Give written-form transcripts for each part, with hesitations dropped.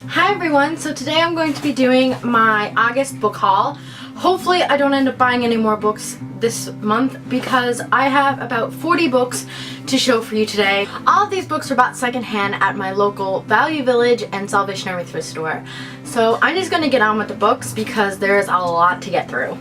Hi everyone, so today I'm going to be doing my August book haul. Hopefully I don't end up buying any more books this month because I have about 40 books to show for you today. All of these books are bought secondhand at my local Value Village and Salvation Army thrift store. So I'm just going to get on with the books because there's a lot to get through.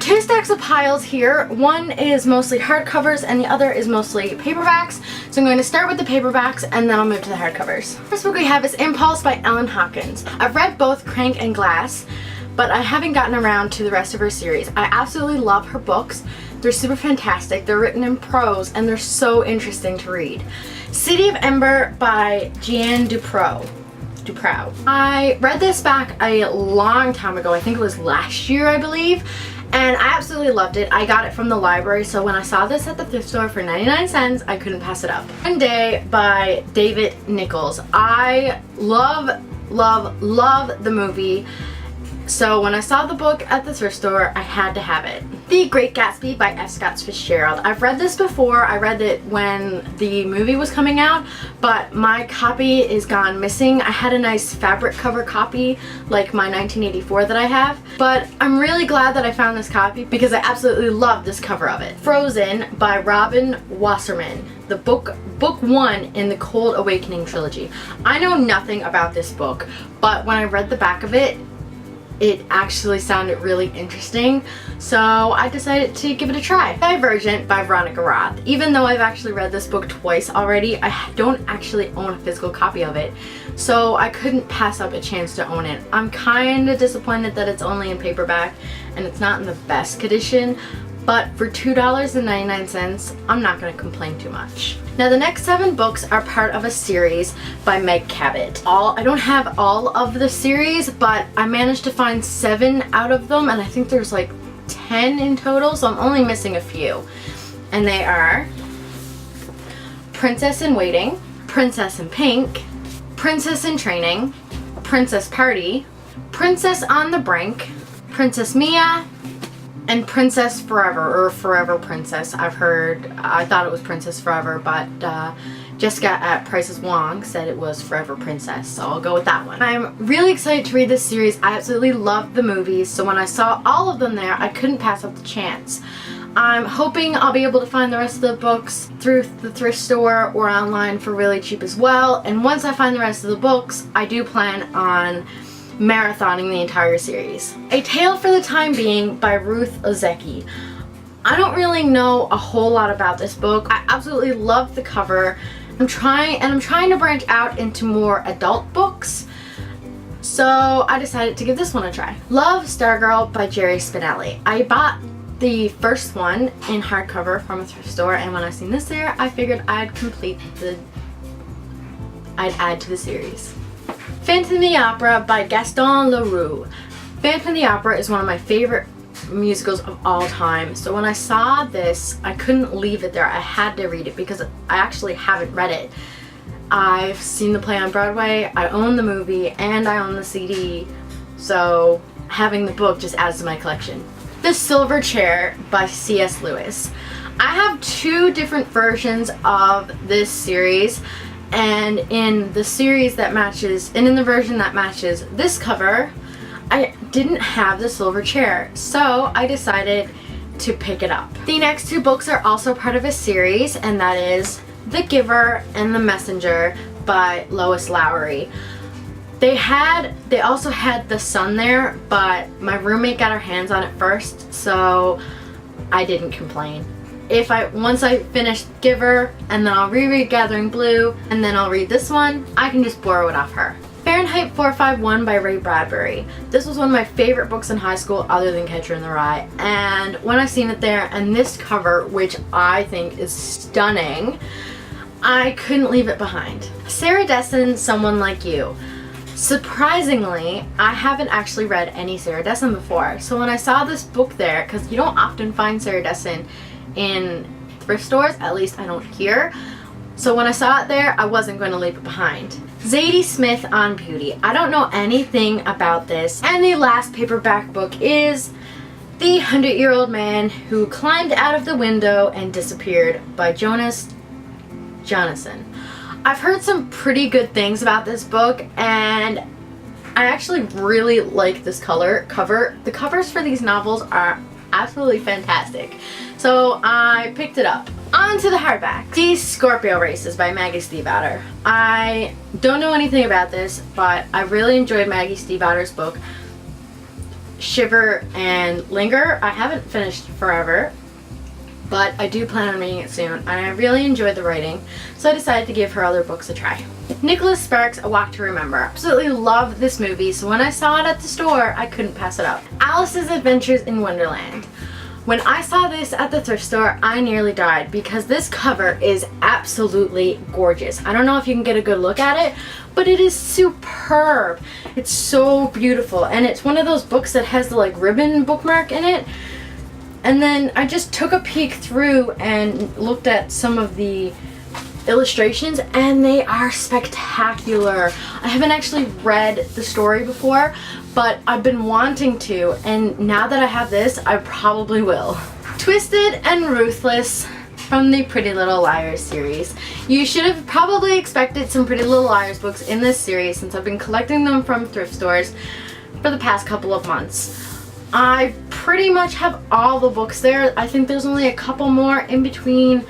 Two stacks of piles here. One is mostly hardcovers and the other is mostly paperbacks. So I'm going to start with the paperbacks and then I'll move to the hardcovers. First book we have is Impulse by Ellen Hawkins. I've read both Crank and Glass, but I haven't gotten around to the rest of her series. I absolutely love her books. They're super fantastic. They're written in prose and they're so interesting to read. City of Ember by Jeanne Duprow. I read this back a long time ago. I think it was last year, I believe. And I absolutely loved it. I got it from the library, so when I saw this at the thrift store for 99 cents, I couldn't pass it up. One Day by David Nichols. I love the movie. So when I saw the book at the thrift store, I had to have it. The Great Gatsby by F. Scott Fitzgerald. I've read this before. I read it when the movie was coming out, but my copy is gone missing. I had a nice fabric cover copy like my 1984 that I have, but I'm really glad that I found this copy because I absolutely love this cover of it. Frozen by Robin Wasserman. The book one in the Cold Awakening trilogy. I know nothing about this book, but when I read the back of it, it actually sounded really interesting, so I decided to give it a try. Divergent by Veronica Roth. Even though I've actually read this book twice already, I don't actually own a physical copy of it, so I couldn't pass up a chance to own it. I'm kind of disappointed that it's only in paperback and it's not in the best condition, but for $2.99, I'm not going to complain too much. Now the next 7 books are part of a series by Meg Cabot. I don't have all of the series, but I managed to find 7 out of them, and I think there's like 10 in total, so I'm only missing a few. And they are Princess in Waiting, Princess in Pink, Princess in Training, Princess Party, Princess on the Brink, Princess Mia, and Princess Forever, or Forever Princess. I thought it was Princess Forever, but Jessica at Prices Wong said it was Forever Princess, so I'll go with that one. I'm really excited to read this series. I absolutely love the movies, so when I saw all of them there, I couldn't pass up the chance. I'm hoping I'll be able to find the rest of the books through the thrift store or online for really cheap as well, and once I find the rest of the books, I do plan on marathoning the entire series. A Tale for the Time Being by Ruth Ozeki. I don't really know a whole lot about this book. I absolutely love the cover. I'm trying to branch out into more adult books, so I decided to give this one a try. Love, Stargirl by Jerry Spinelli. I bought the first one in hardcover from a thrift store, and when I seen this there, I figured I'd add to the series. Phantom of the Opera by Gaston Leroux. Phantom of the Opera is one of my favorite musicals of all time, so when I saw this, I couldn't leave it there. I had to read it because I actually haven't read it. I've seen the play on Broadway, I own the movie, and I own the CD, so having the book just adds to my collection. The Silver Chair by C.S. Lewis. I have 2 different versions of this series, and in the series that matches, and in the version that matches this cover, I didn't have the silver chair, so I decided to pick it up. The next 2 books are also part of a series, and that is The Giver and The Messenger by Lois Lowry. They also had The Sun there, but my roommate got her hands on it first, so I didn't complain. Once I finish Giver, and then I'll reread Gathering Blue, and then I'll read this one, I can just borrow it off her. Fahrenheit 451 by Ray Bradbury. This was one of my favorite books in high school other than Catcher in the Rye, and when I seen it there and this cover, which I think is stunning, I couldn't leave it behind. Sarah Dessen, Someone Like You. Surprisingly, I haven't actually read any Sarah Dessen before, so when I saw this book there, because you don't often find Sarah Dessen in thrift stores, at least I don't here, so when I saw it there, I wasn't going to leave it behind. Zadie Smith on Beauty. I don't know anything about this, and the last paperback book is The 100-Year-Old Man Who Climbed Out of the Window and Disappeared by Jonas Jonasson. I've heard some pretty good things about this book, and I actually really like this cover. The covers for these novels are absolutely fantastic. So I picked it up. On to the hardback. The Scorpio Races by Maggie Stiefvater. I don't know anything about this, but I really enjoyed Maggie Stiefvater's book, Shiver and Linger. I haven't finished Forever, but I do plan on reading it soon, and I really enjoyed the writing, so I decided to give her other books a try. Nicholas Sparks' A Walk to Remember. Absolutely love this movie, so when I saw it at the store, I couldn't pass it up. Alice's Adventures in Wonderland. When I saw this at the thrift store, I nearly died because this cover is absolutely gorgeous. I don't know if you can get a good look at it, but it is superb. It's so beautiful, and it's one of those books that has the like ribbon bookmark in it. And then I just took a peek through and looked at some of the illustrations, and they are spectacular. I haven't actually read the story before, but I've been wanting to, and now that I have this, I probably will. Twisted and Ruthless from the Pretty Little Liars series. You should have probably expected some Pretty Little Liars books in this series since I've been collecting them from thrift stores for the past couple of months. I pretty much have all the books there. I think there's only a couple more in between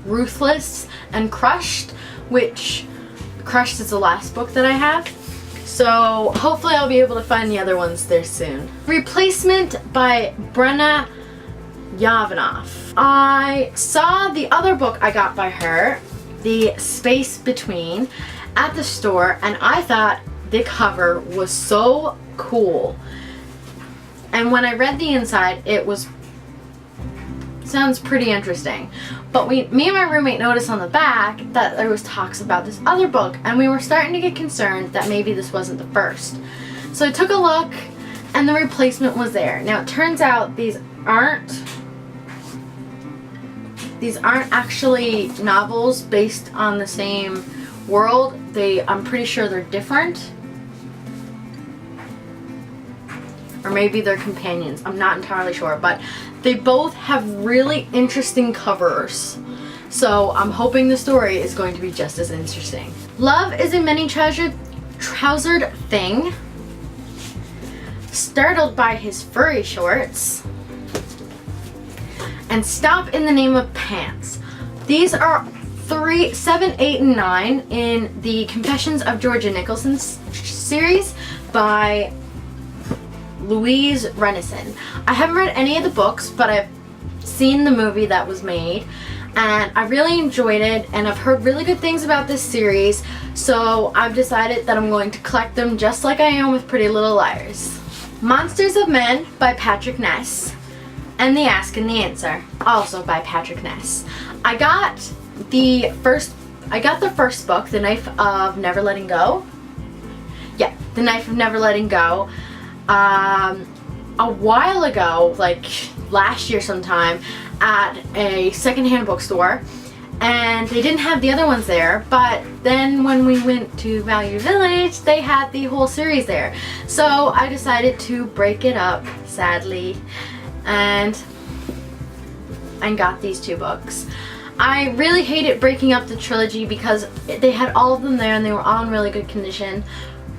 Ruthless and Crushed, which Crushed is the last book that I have. So hopefully I'll be able to find the other ones there soon. Replacement by Brenna Yavanoff. I saw the other book I got by her, The Space Between, at the store, and I thought the cover was so cool. And when I read the inside, it was sounds pretty interesting. But me and my roommate noticed on the back that there was talks about this other book, and we were starting to get concerned that maybe this wasn't the first. So I took a look, and the replacement was there. Now it turns out these aren't actually novels based on the same world. I'm pretty sure they're different. Or maybe they're companions. I'm not entirely sure, but they both have really interesting covers. So I'm hoping the story is going to be just as interesting. Love is a Many-Trousered Thing. Startled by His Furry Shorts. And Stop in the Name of Pants. These are 3, 7, 8, and 9 in the Confessions of Georgia Nicholson series by Louise Renison. I haven't read any of the books, but I've seen the movie that was made, and I really enjoyed it, and I've heard really good things about this series, so I've decided that I'm going to collect them just like I am with Pretty Little Liars. Monsters of Men by Patrick Ness, and The Ask and the Answer, also by Patrick Ness. I got the first book, The Knife of Never Letting Go. Yeah, The Knife of Never Letting Go. A while ago, like last year sometime, at a secondhand bookstore, and they didn't have the other ones there, but then when we went to Value Village, they had the whole series there. So I decided to break it up, sadly, and got these two books. I really hated breaking up the trilogy because they had all of them there and they were all in really good condition.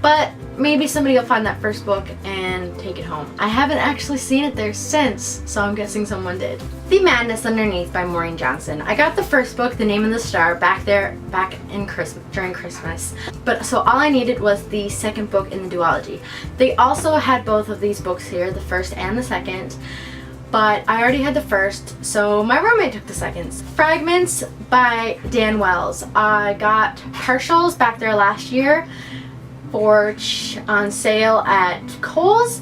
But maybe somebody will find that first book and take it home. I haven't actually seen it there since, so I'm guessing someone did. The Madness Underneath by Maureen Johnson. I got the first book, The Name of the Star, back in during Christmas. But so all I needed was the second book in the duology. They also had both of these books here, the first and the second. But I already had the first, so my roommate took the seconds. Fragments by Dan Wells. I got partials back there last year on sale at Kohl's,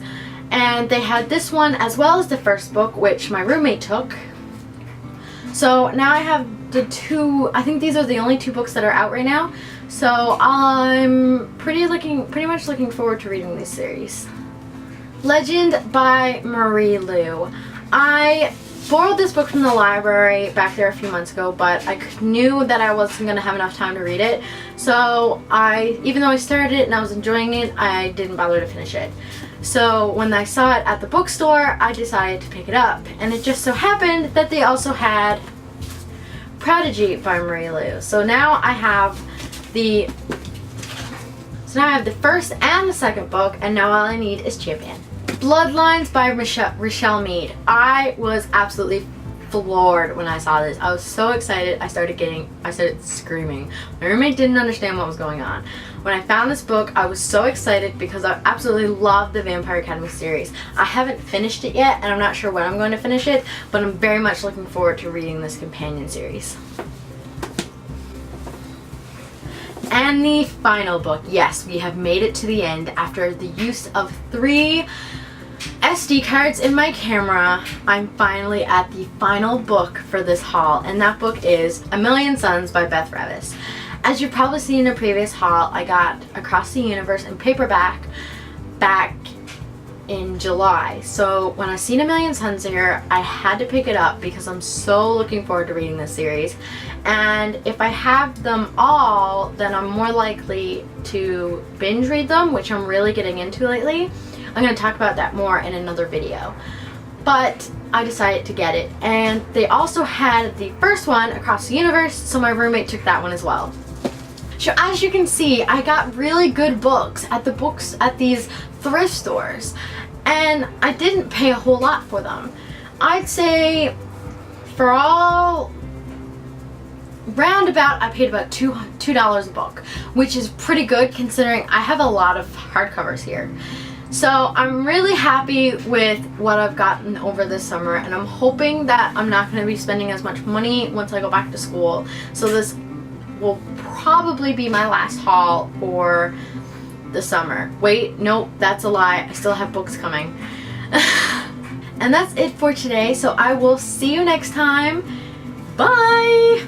and they had this one as well as the first book, which my roommate took. So now I have the two. I think these are the only two books that are out right now, so I'm pretty much looking forward to reading this series. Legend by Marie Lu. I borrowed this book from the library back there a few months ago, but I knew that I wasn't going to have enough time to read it, so even though I started it and I was enjoying it, I didn't bother to finish it. So when I saw it at the bookstore, I decided to pick it up. And it just so happened that they also had Prodigy by Marie Lu. So now I have the first and the second book, and now all I need is Champion. Bloodlines by Rochelle Mead. I was absolutely floored when I saw this. I was so excited. I started screaming. My roommate didn't understand what was going on. When I found this book, I was so excited because I absolutely love the Vampire Academy series. I haven't finished it yet, and I'm not sure when I'm going to finish it, but I'm very much looking forward to reading this companion series. And the final book. Yes, we have made it to the end. After the use of 3 SD cards in my camera, I'm finally at the final book for this haul, and that book is A Million Suns by Beth Revis. As you've probably seen in a previous haul, I got Across the Universe in paperback back in July. So when I seen A Million Suns here, I had to pick it up because I'm so looking forward to reading this series. And if I have them all, then I'm more likely to binge read them, which I'm really getting into lately. I'm going to talk about that more in another video. But I decided to get it. And they also had the first one, Across the Universe, so my roommate took that one as well. So as you can see, I got really good books at these thrift stores. And I didn't pay a whole lot for them. I'd say for all roundabout, I paid about $2 a book, which is pretty good considering I have a lot of hardcovers here. So I'm really happy with what I've gotten over this summer, and I'm hoping that I'm not going to be spending as much money once I go back to school. So this will probably be my last haul for the summer. Wait, nope, that's a lie. I still have books coming. And that's it for today, so I will see you next time. Bye!